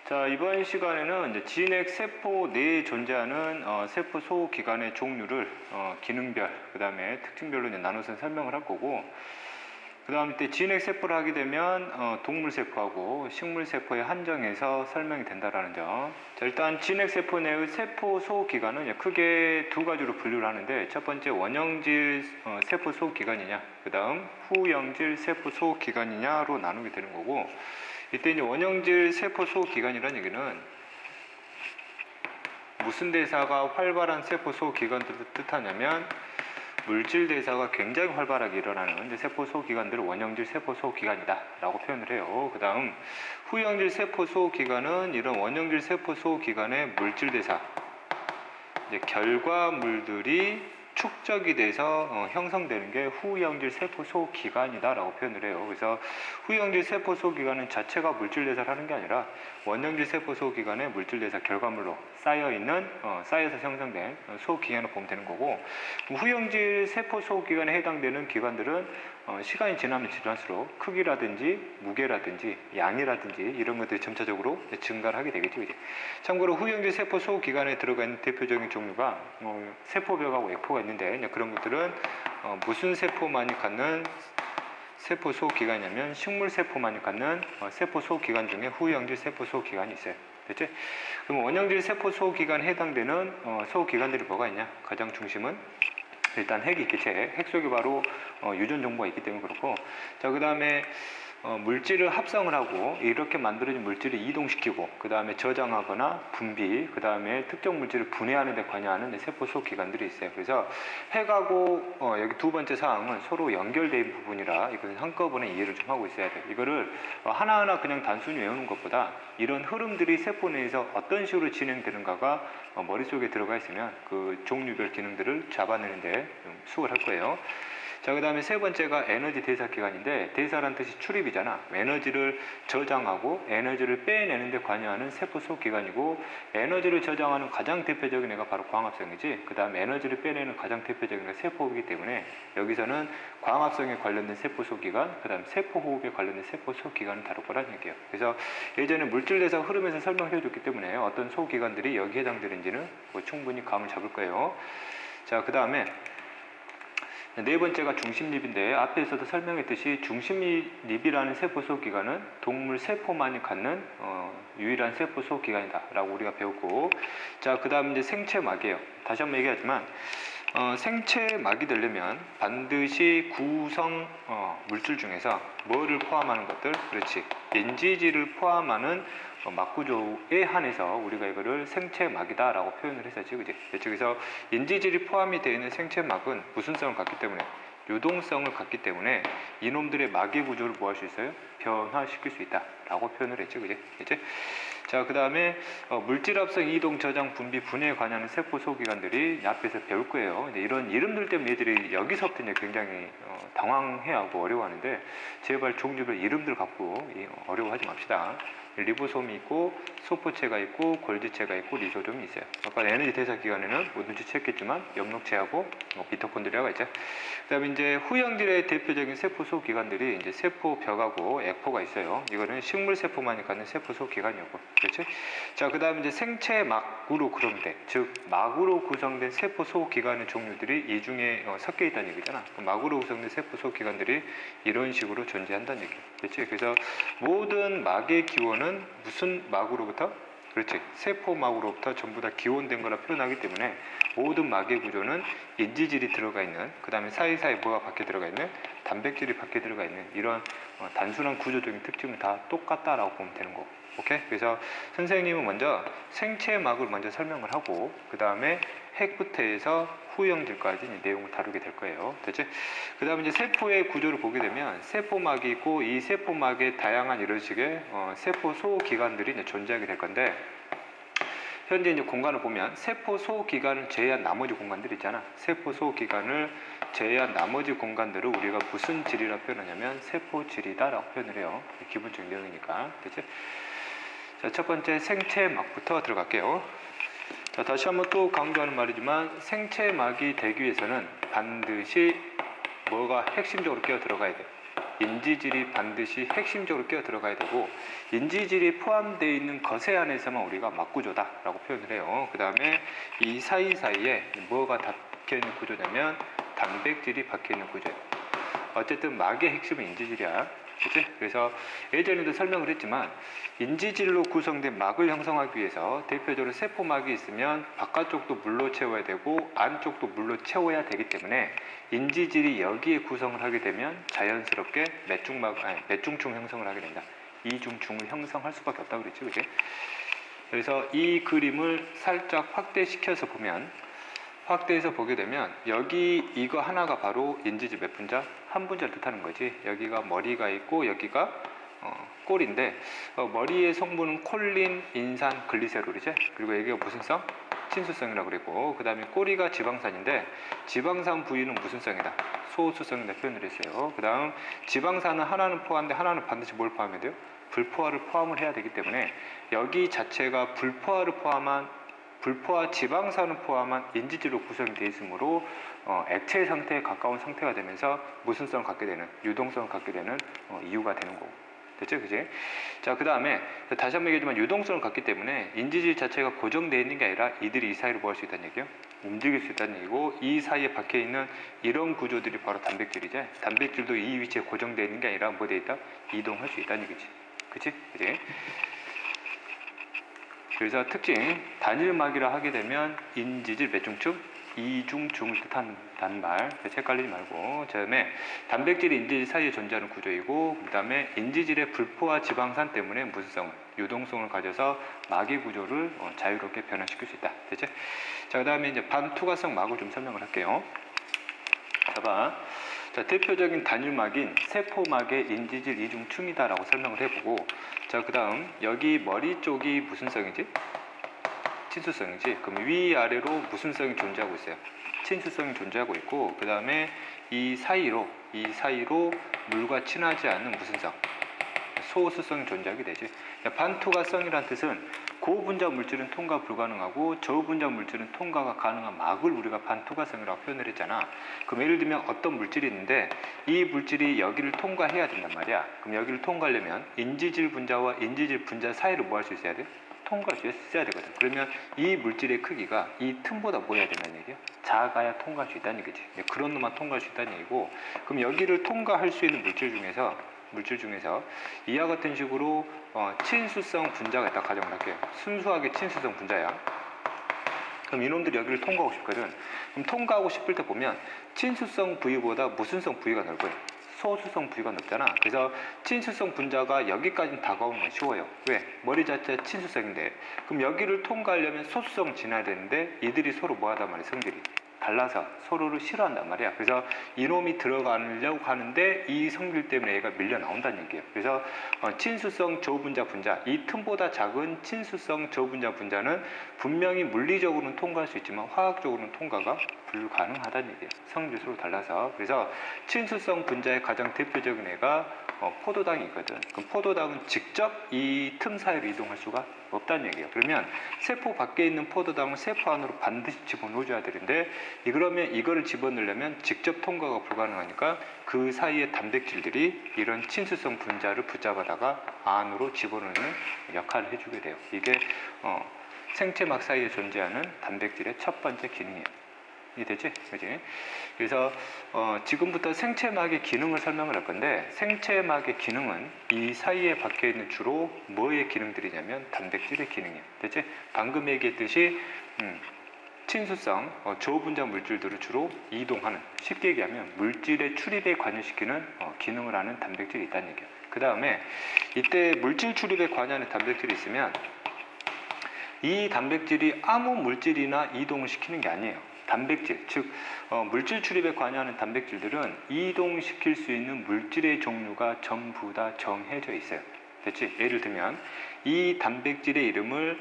자, 이번 시간에는 이제 진핵 세포 내에 존재하는 세포 소기관의 종류를 기능별, 그 다음에 특징별로 이제 나눠서 설명을 할 거고, 그 다음에 때 진핵 세포를 하게 되면 동물 세포하고 식물 세포에 한정해서 설명이 된다라는 점. 자, 일단 진핵 세포 내의 세포 소기관은 크게 두 가지로 분류를 하는데, 첫 번째 원형질 세포 소기관이냐, 그 다음 후형질 세포 소기관이냐로 나누게 되는 거고, 이때 이제 원형질 세포 소기관이라는 얘기는 무슨 대사가 활발한 세포 소기관들을 뜻하냐면 물질 대사가 굉장히 활발하게 일어나는 이제 세포 소기관들을 원형질 세포 소기관이다 라고 표현을 해요. 그 다음 후형질 세포 소기관은 이런 원형질 세포 소기관의 물질 대사, 이제 결과물들이 축적이 돼서 형성되는 게 후형질 세포 소기관이다 라고 표현을 해요. 그래서 후형질 세포 소기관은 자체가 물질 대사를 하는 게 아니라 원형질 세포 소기관의 물질 대사 결과물로 쌓여서 형성된 소기관을 보면 되는 거고, 후형질 세포 소기관에 해당되는 기관들은 시간이 지나면 지날수록 크기라든지 무게라든지 양이라든지 이런 것들이 점차적으로 증가를 하게 되겠죠. 이제. 참고로 후형질 세포 소기관에 들어가 있는 대표적인 종류가 세포벽하고 액포가 있는데, 그런 것들은 무슨 세포만이 갖는 세포 소기관이냐면 식물 세포만이 갖는 세포 소기관 중에 후형질 세포 소기관이 있어요. 됐지? 그럼 원형질 세포 소기관에 해당되는 소기관들이 뭐가 있냐? 가장 중심은 일단 핵이 있겠지. 핵 속에 바로 유전 정보가 있기 때문에 그렇고, 자, 그 다음에 물질을 합성을 하고 이렇게 만들어진 물질을 이동시키고, 그 다음에 저장하거나 분비, 그 다음에 특정 물질을 분해하는 데 관여하는 세포 소기관들이 있어요. 그래서 핵하고 여기 두 번째 사항은 서로 연결되어 있는 부분이라 이것은 한꺼번에 이해를 좀 하고 있어야 돼요. 이거를 하나하나 그냥 단순히 외우는 것보다 이런 흐름들이 세포 내에서 어떤 식으로 진행되는가가 머릿속에 들어가 있으면 그 종류별 기능들을 잡아내는 데 수고를 할 거예요. 자, 그 다음에 세 번째가 에너지 대사 기관인데, 대사란 뜻이 출입이잖아. 에너지를 저장하고 에너지를 빼내는 데 관여하는 세포 소기관이고, 에너지를 저장하는 가장 대표적인 애가 바로 광합성이지, 그 다음에 에너지를 빼내는 가장 대표적인 애가 세포이기 때문에 여기서는 광합성에 관련된 세포 소기관, 그 다음 세포 호흡에 관련된 세포 소기관을 다룰 거라는 얘기예요. 그래서 예전에 물질 대사 흐름에서 설명을 해줬기 때문에 어떤 소기관들이 여기에 해당되는지는 충분히 감을 잡을 거예요. 자, 그 다음에 네 번째가 중심립인데, 앞에서도 설명했듯이 중심립이라는 세포 소기관은 동물 세포만이 갖는 유일한 세포 소기관이다 라고 우리가 배웠고, 자, 그 다음 이제 생체막이에요. 다시 한번 얘기하지만 생체막이 되려면 반드시 구성 물질 중에서 뭐를 포함하는 것들, 그렇지, 인지질을 포함하는 막구조에 한해서 우리가 이거를 생체막이다 라고 표현을 했었지, 그지? 그래서 인지질이 포함이 되어 있는 생체막은 무슨 성을 갖기 때문에? 유동성을 갖기 때문에 이놈들의 막의 구조를 뭐 할 수 있어요? 변화시킬 수 있다 라고 표현을 했죠, 그지? 자, 그 다음에 물질 합성, 이동, 저장, 분비, 분해에 관여하는 세포 소기관들이 앞에서 배울 거예요. 이런 이름들 때문에 얘들이 여기서부터 이제 굉장히 당황해하고 어려워하는데, 제발 종류별 이름들 갖고 어려워하지 맙시다. 리보솜이 있고 소포체가 있고 골지체가 있고 리소뎐이 있어요. 아까 에너지 대사 기관에는 뭐 눈치챘겠지만 염록체하고 미토콘드리아가 있죠. 그다음에 이제 후형질의 대표적인 세포 소기관들이 이제 세포벽하고 액포가 있어요. 이거는 식물 세포만이 갖는 세포 소기관이었고, 그렇지? 자, 그다음에 이제 생체막으로 구성된, 즉 막으로 구성된 세포 소기관의 종류들이 이 중에 섞여 있다는 얘기잖아. 막으로 구성된 세포 소기관들이 이런 식으로 존재한다는 얘기예요. 그렇지? 그래서 모든 막의 기원은 무슨 막으로부터? 그렇지, 세포막으로부터 전부 다 기원된 거라 표현하기 때문에 모든 막의 구조는 인지질이 들어가 있는, 그 다음에 사이사이 뭐가 밖에 들어가 있는, 단백질이 밖에 들어가 있는 이런 단순한 구조적인 특징은 다 똑같다라고 보면 되는 거고. 오케이? 그래서 선생님은 먼저 생체막을 먼저 설명을 하고, 그 다음에 핵부터 해서 후형질까지 내용을 다루게 될 거예요. 됐지? 그 다음에 이제 세포의 구조를 보게 되면 세포막이 있고, 이 세포막에 다양한 이런 식의 세포 소기관들이 이제 존재하게 될 건데, 현재 이제 공간을 보면 세포 소기관을 제외한 나머지 공간들 있잖아. 세포 소기관을 제외한 나머지 공간들을 우리가 무슨 질이라고 표현하냐면 세포질이다라고 표현을 해요. 기본적인 내용이니까. 됐지? 자, 첫 번째 생체막부터 들어갈게요. 자, 다시 한번 또 강조하는 말이지만 생체막이 되기 위해서는 반드시 뭐가 핵심적으로 끼어 들어가야 돼? 인지질이 반드시 핵심적으로 끼어 들어가야 되고 인지질이 포함되어 있는 것에 한해서만 우리가 막구조다라고 표현을 해요. 그 다음에 이 사이사이에 뭐가 박혀있는 구조냐면 단백질이 박혀있는 구조예요. 어쨌든 막의 핵심은 인지질이야. 그치? 그래서 예전에도 설명을 했지만 인지질로 구성된 막을 형성하기 위해서 대표적으로 세포막이 있으면 바깥쪽도 물로 채워야 되고 안쪽도 물로 채워야 되기 때문에 인지질이 여기에 구성을 하게 되면 자연스럽게 매중충 형성을 하게 된다. 이중충을 형성할 수밖에 없다고 그랬죠. 그치? 그래서 이 그림을 살짝 확대시켜서 보면 확대해서 보게 되면 여기 이거 하나가 바로 인지질 몇 분자? 한 분자를 뜻하는 거지. 여기가 머리가 있고 여기가 꼴인데 머리의 성분은 콜린, 인산, 글리세롤이지. 그리고 여기가 무슨 성? 친수성이라고 그랬고 그 다음에 꼬리가 지방산인데 지방산 부위는 무슨 성이다? 소수성이다 표현을 했어요. 그 다음 지방산은 하나는 포함인데 하나는 반드시 뭘 포함해야 돼요? 불포화를 포함을 해야 되기 때문에 여기 자체가 불포화 지방산을 포함한 인지질로 구성이 되어 있으므로 액체 상태에 가까운 상태가 되면서 무슨 성을 갖게 되는, 유동성을 갖게 되는 이유가 되는 거고. 됐죠? 그지? 자, 그 다음에 다시 한번 얘기하지만 유동성을 갖기 때문에 인지질 자체가 고정되어 있는 게 아니라 이들이 이 사이로 뭐 할 수 있다는 얘기예요? 움직일 수 있다는 얘기고 이 사이에 박혀 있는 이런 구조들이 바로 단백질이지. 단백질도 이 위치에 고정되어 있는 게 아니라 뭐 되어 있다? 이동할 수 있다는 얘기지. 그치? 그지? 그래서 특징, 단일막이라 하게 되면 인지질 매중충, 이중충을 뜻하는 단말, 헷갈리지 말고. 그 다음에 단백질이 인지질 사이에 존재하는 구조이고 그 다음에 인지질의 불포화 지방산 때문에 무슨 성을, 유동성을 가져서 막의 구조를 자유롭게 변화시킬 수 있다. 됐죠? 자, 그 다음에 이제 반투과성 막을 좀 설명을 할게요. 봐봐. 자, 대표적인 단일막인 세포막의 인지질 이중충이다라고 설명을 해보고 자, 그 다음 여기 머리 쪽이 무슨 성이지? 친수성이지. 그럼 위아래로 무슨 성이 존재하고 있어요? 친수성이 존재하고 있고 그 다음에 이 사이로 물과 친하지 않는 무슨 성? 소수성이 존재하게 되지. 반투과성이라는 뜻은 고분자 물질은 통과 불가능하고 저분자 물질은 통과가 가능한 막을 우리가 반투과성이라고 표현을 했잖아. 그럼 예를 들면 어떤 물질이 있는데 이 물질이 여기를 통과해야 된단 말이야. 그럼 여기를 통과하려면 인지질 분자와 인지질 분자 사이를 뭐 할 수 있어야 돼? 통과할 수 있어야 되거든. 그러면 이 물질의 크기가 이 틈보다 뭐 해야 된다는 얘기야? 작아야 통과할 수 있다는 얘기지. 그런 놈만 통과할 수 있다는 얘기고 그럼 여기를 통과할 수 있는 물질 중에서 이와 같은 식으로 친수성 분자가 있다 가정을 할게요. 순수하게 친수성 분자야. 그럼 이놈들이 여기를 통과하고 싶거든. 그럼 통과하고 싶을 때 보면 친수성 부위보다 무슨성 부위가 넓어요. 소수성 부위가 넓잖아. 그래서 친수성 분자가 여기까지 다가오는 건 쉬워요. 왜? 머리 자체가 친수성인데 그럼 여기를 통과하려면 소수성 지나야 되는데 이들이 서로 뭐하단 말이야. 성질이 달라서 서로를 싫어한단 말이야. 그래서 이놈이 들어가려고 하는데 이 성질 때문에 얘가 밀려 나온다는 얘기예요. 그래서 친수성 저분자 분자, 이 틈보다 작은 친수성 저분자 분자는 분명히 물리적으로는 통과할 수 있지만 화학적으로는 통과가 불가능하다는 얘기예요. 성질이 서로 달라서. 그래서 친수성 분자의 가장 대표적인 애가 포도당이 있거든. 그럼 포도당은 직접 이 틈 사이로 이동할 수가 없다는 얘기예요. 그러면 세포 밖에 있는 포도당을 세포 안으로 반드시 집어넣어줘야 되는데 그러면 이거를 집어넣으려면 직접 통과가 불가능하니까 그 사이의 단백질들이 이런 친수성 분자를 붙잡아다가 안으로 집어넣는 역할을 해주게 돼요. 이게 생체막 사이에 존재하는 단백질의 첫 번째 기능이에요. 이해되지? 그지? 그래서 지금부터 생체막의 기능을 설명을 할 건데 생체막의 기능은 이 사이에 박혀 있는 주로 뭐의 기능들이냐면 단백질의 기능이에요. 됐지? 방금 얘기했듯이 친수성 저분자 물질들을 주로 이동하는, 쉽게 얘기하면 물질의 출입에 관여시키는 기능을 하는 단백질이 있다는 얘기예요. 그 다음에 이때 물질 출입에 관여하는 단백질이 있으면 이 단백질이 아무 물질이나 이동을 시키는 게 아니에요. 단백질, 즉 물질 출입에 관여하는 단백질들은 이동시킬 수 있는 물질의 종류가 전부 다 정해져 있어요. 됐지? 예를 들면 이 단백질의 이름을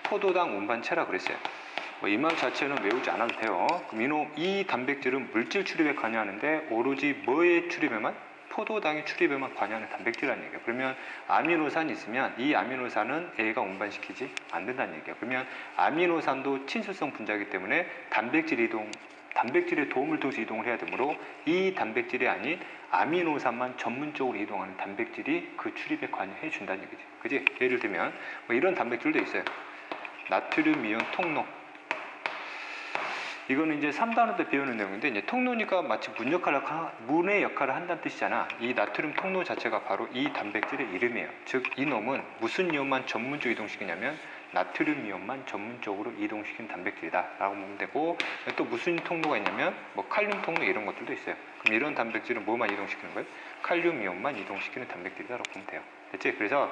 포도당 운반체라 그랬어요. 이 말 자체는 외우지 않아도 돼요. 그럼 이 단백질은 물질 출입에 관여하는데 오로지 뭐의 출입에만? 포도당의 출입에만 관여하는 단백질이라는 얘기예요. 그러면 아미노산이 있으면 이 아미노산은 A가 운반시키지 않는다는 얘기예요. 그러면 아미노산도 친수성 분자이기 때문에 단백질 이동 단백질에 도움을 줘서 이동을 해야 되므로 이 단백질이 아닌 아미노산만 전문적으로 이동하는 단백질이 그 출입에 관여해 준다는 얘기지. 그지? 예를 들면 뭐 이런 단백질도 있어요. 나트륨 이온 통로. 이거는 이제 3단원 때 배우는 내용인데, 이제 통로니까 마치 문의 역할을 한다는 뜻이잖아. 이 나트륨 통로 자체가 바로 이 단백질의 이름이에요. 즉, 이 놈은 무슨 이온만 전문적으로 이동시키냐면 나트륨 이온만 전문적으로 이동시키는 단백질이다 라고 보면 되고, 또 무슨 통로가 있냐면 뭐 칼륨 통로 이런 것들도 있어요. 그럼 이런 단백질은 뭐만 이동시키는 거예요? 칼륨 이온만 이동시키는 단백질이다 라고 보면 돼요. 됐지? 그래서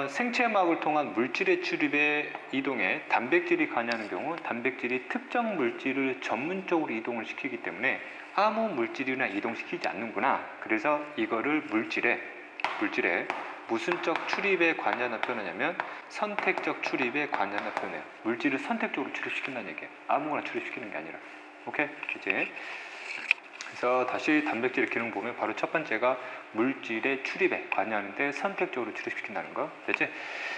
생체막을 통한 물질의 출입의 이동에 단백질이 관여하는 경우 단백질이 특정 물질을 전문적으로 이동을 시키기 때문에 아무 물질이나 이동시키지 않는구나. 그래서 이거를 물질의 무슨적 출입에 관여한다 표현하냐면 선택적 출입에 관여한다 표현해요. 물질을 선택적으로 출입시킨다는 얘기예요. 아무거나 출입시키는 게 아니라. 오케이? 이제 그래서 다시 단백질의 기능 보면 바로 첫 번째가 물질의 출입에 관여하는데 선택적으로 출입시킨다는 거. 됐지?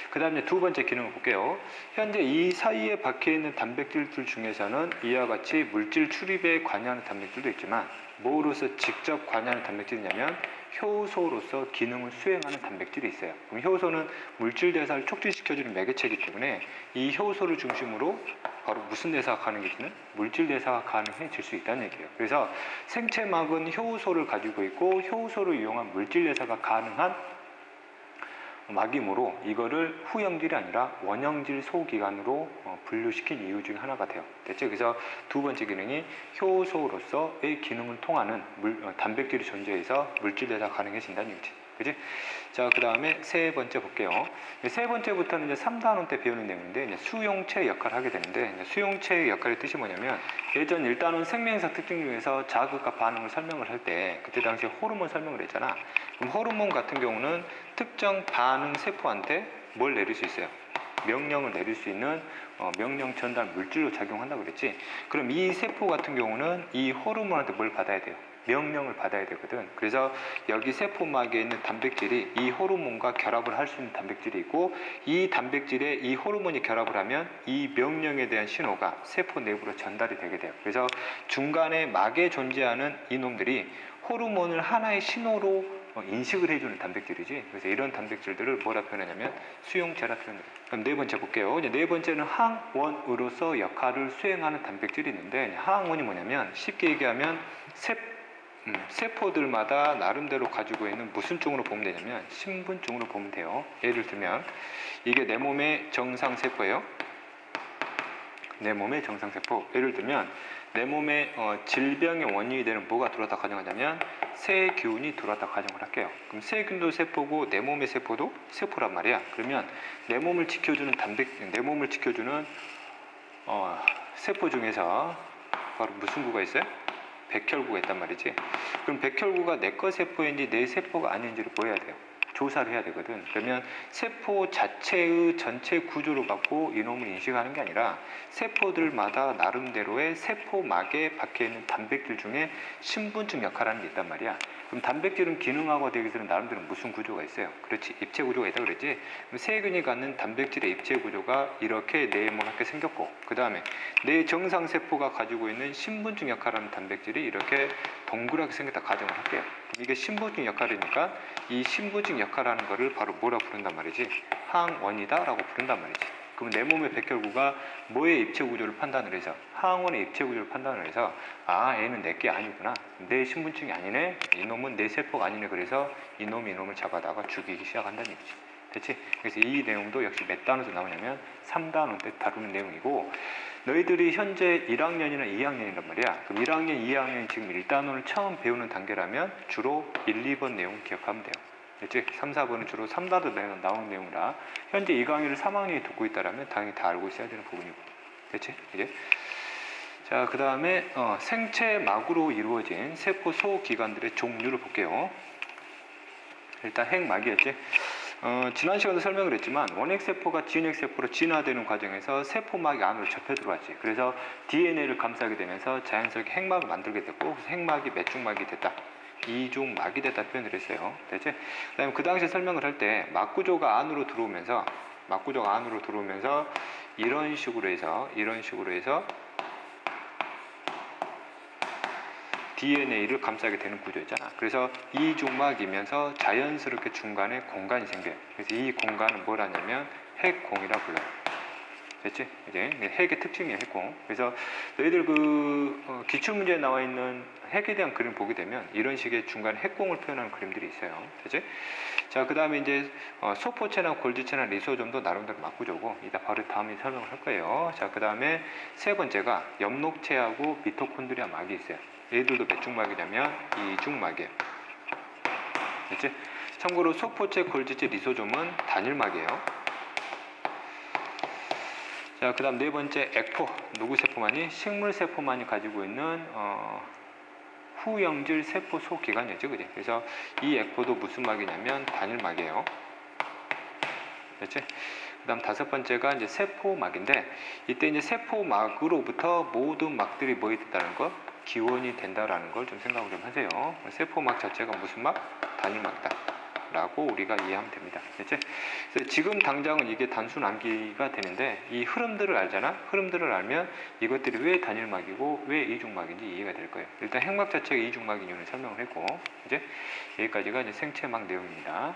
그 다음에 두 번째 기능을 볼게요. 현재 이 사이에 박혀있는 단백질들 중에서는 이와 같이 물질 출입에 관여하는 단백질도 있지만 뭐로서 직접 관여하는 단백질이냐면 효소로서 기능을 수행하는 단백질이 있어요. 그럼 효소는 물질 대사를 촉진시켜주는 매개체이기 때문에 이 효소를 중심으로 바로 무슨 대사가 가능해지는? 물질 대사가 가능해질 수 있다는 얘기예요. 그래서 생체막은 효소를 가지고 있고 효소를 이용한 물질 대사가 가능한 막이므로 이거를 후형질이 아니라 원형질 소기관으로 분류시킨 이유 중에 하나가 돼요. 됐죠? 그래서 두 번째 기능이 효소로서의 기능을 통하는 단백질이 존재해서 물질 대사가 가능해진다는 얘기지. 그지? 자, 그 다음에 세 번째 볼게요. 세 번째부터는 이제 3단원 때 배우는 내용인데, 이제 수용체 역할을 하게 되는데, 이제 수용체의 역할의 뜻이 뭐냐면, 예전 1단원 생명사 특징 중에서 자극과 반응을 설명을 할 때, 그때 당시에 호르몬 설명을 했잖아. 그럼 호르몬 같은 경우는 특정 반응 세포한테 뭘 내릴 수 있어요? 명령을 내릴 수 있는 명령 전달 물질로 작용한다고 그랬지. 그럼 이 세포 같은 경우는 이 호르몬한테 뭘 받아야 돼요? 명령을 받아야 되거든. 그래서 여기 세포막에 있는 단백질이 이 호르몬과 결합을 할 수 있는 단백질이 있고, 이 단백질에 이 호르몬이 결합을 하면 이 명령에 대한 신호가 세포 내부로 전달이 되게 돼요. 그래서 중간에 막에 존재하는 이놈들이 호르몬을 하나의 신호로 인식을 해주는 단백질이지. 그래서 이런 단백질들을 뭐라 표현하냐면 수용체라 표현해요. 그럼 네 번째 볼게요. 이제 네 번째는 항원으로서 역할을 수행하는 단백질이 있는데, 항원이 뭐냐면 쉽게 얘기하면 세포들마다 나름대로 가지고 있는 무슨 종으로 보면 되냐면 신분종으로 보면 돼요. 예를 들면 이게 내 몸의 정상세포예요. 내 몸의 정상세포. 예를 들면 내 몸에 질병의 원인이 되는 뭐가 들어왔다 가정하자면 세균이 들어왔다 가정을 할게요. 그럼 세균도 세포고 내 몸의 세포도 세포란 말이야. 그러면 내 몸을 지켜주는 내 몸을 지켜주는 세포 중에서 바로 무슨 구가 있어요? 백혈구가 있단 말이지. 그럼 백혈구가 내거 세포인지 내 세포가 아닌지를 뭐 해야 돼요? 조사를 해야 되거든. 그러면 세포 자체의 전체 구조를 갖고 이놈을 인식하는 게 아니라 세포들마다 나름대로의 세포막에 박혀있는 단백질 중에 신분증 역할을 하는 게 있단 말이야. 그럼 단백질은 기능하고 되기 위해서는 나름대로 무슨 구조가 있어요? 그렇지, 입체 구조가 있다고 그랬지. 그럼 세균이 갖는 단백질의 입체 구조가 이렇게 네모나게 생겼고, 그 다음에 내 정상세포가 가지고 있는 신분증 역할을 하는 단백질이 이렇게 동그랗게 생겼다 가정을 할게요. 이게 신분증 역할이니까 이 신분증 역할하는 거를 바로 뭐라 부른단 말이지? 항원이다 라고 부른단 말이지. 그럼 내 몸의 백혈구가 뭐의 입체 구조를 판단을 해서, 항원의 입체 구조를 판단을 해서, 아, 얘는 내게 아니구나, 내 신분증이 아니네, 이놈은 내 세포가 아니네, 그래서 이놈이 이놈을 잡아다가 죽이기 시작한다는 얘기지. 됐지? 그래서 이 내용도 역시 몇 단원에서 나오냐면 3단원 때 다루는 내용이고, 너희들이 현재 1학년이나 2학년이란 말이야. 그럼 1학년, 2학년 지금 1단원을 처음 배우는 단계라면 주로 1, 2번 내용을 기억하면 돼요. 됐지? 3, 4번은 주로 3단원 나오는 내용이라 현재 이 강의를 3학년이 듣고 있다라면 당연히 다 알고 있어야 되는 부분이고. 됐지? 이제 자, 그 다음에 생체막으로 이루어진 세포 소기관들의 종류를 볼게요. 일단 핵막이었지. 지난 시간도 설명을 했지만 원핵세포가 진핵세포로 진화되는 과정에서 세포막이 안으로 접혀 들어왔지. 그래서 DNA를 감싸게 되면서 자연스럽게 핵막을 만들게 됐고, 그래서 핵막이 몇 중막이 됐다? 2중막이 됐다 표현을 했어요. 됐지? 그 다음에 그 당시에 설명을 할 때 막구조가 안으로 들어오면서 이런 식으로 해서 DNA를 감싸게 되는 구조였잖아. 그래서 이중막이면서 자연스럽게 중간에 공간이 생겨요. 그래서 이 공간은 뭘 하냐면 핵공이라 불러요. 됐지? 이제 핵의 특징이에요, 핵공. 그래서 너희들 기출문제에 나와 있는 핵에 대한 그림 보게 되면 이런 식의 중간에 핵공을 표현하는 그림들이 있어요. 됐지? 자, 그 다음에 이제 소포체나 골지체나 리소좀도 나름대로 막구조고 이따 바로 다음에 설명을 할 거예요. 자, 그 다음에 세 번째가 엽록체하고 미토콘드리아 막이 있어요. 얘들도 몇 중막이냐면 이중막이에요. 됐지? 참고로 소포체, 골지체, 리소좀은 단일막이에요. 자, 그 다음 네 번째 액포. 누구 세포만이? 식물 세포만이 가지고 있는 후영질 세포 소기관이었죠, 그지? 그래서 이 액포도 무슨 막이냐면 단일막이에요. 됐지? 그 다음 다섯 번째가 이제 세포막인데, 이때 이제 세포막으로부터 모든 막들이 뭐 있다는 거? 기원이 된다라는 걸 좀 생각을 좀 하세요. 세포막 자체가 무슨 막? 단일막이다 라고 우리가 이해하면 됩니다. 됐지? 그래서 지금 당장은 이게 단순 암기가 되는데 이 흐름들을 알잖아? 흐름들을 알면 이것들이 왜 단일막이고 왜 이중막인지 이해가 될 거예요. 일단 핵막 자체가 이중막인 이유는 설명을 했고, 이제 여기까지가 이제 생체막 내용입니다.